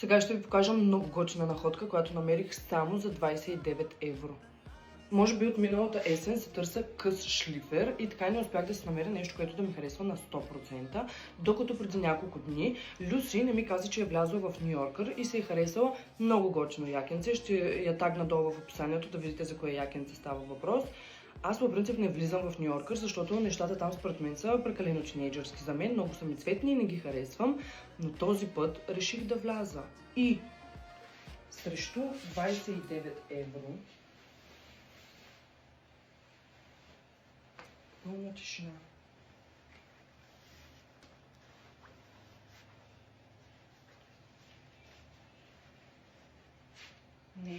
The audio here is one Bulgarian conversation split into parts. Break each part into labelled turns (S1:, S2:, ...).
S1: Сега ще ви покажа много готина находка, която намерих само за 29 евро. Може би от миналата есен се търся къс шлифер и така не успях да се намеря нещо, което да ми харесва на 100%, докато преди няколко дни Люси не ми каза, че е влязла в Ню Йоркър и се е харесала много готино якенце. Ще я тагна долу в описанието да видите за кое якенце става въпрос. Аз по принцип не влизам в Ню Йоркър, защото нещата там според мен са прекалено тинейджърски за мен, много са ми цветни и не ги харесвам, но този път реших да вляза. И срещу 29 евро пълна тишина.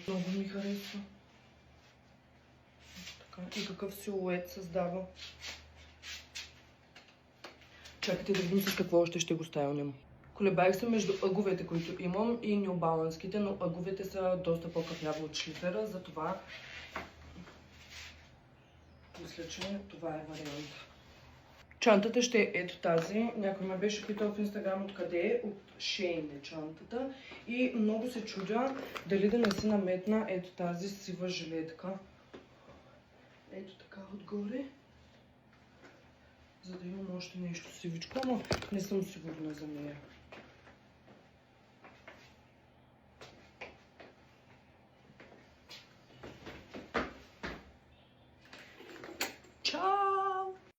S1: Много ми харесва. Така. И какъв силует създава. Чакайте да видим с какво още ще го стайлнем. Колебаех се между ъговете, които имам, и New Balance-ките, но ъговете са доста по-кафяви от шлифера, затова мисля, че това е вариант. Чантата ще е ето тази. Някой ме беше питал в Инстаграм откъде е. От Shein е чантата. И много се чудя дали да не си наметна ето тази сива жилетка. Ето така отгоре. За да имам още нещо сивичко, но не съм сигурна за нея.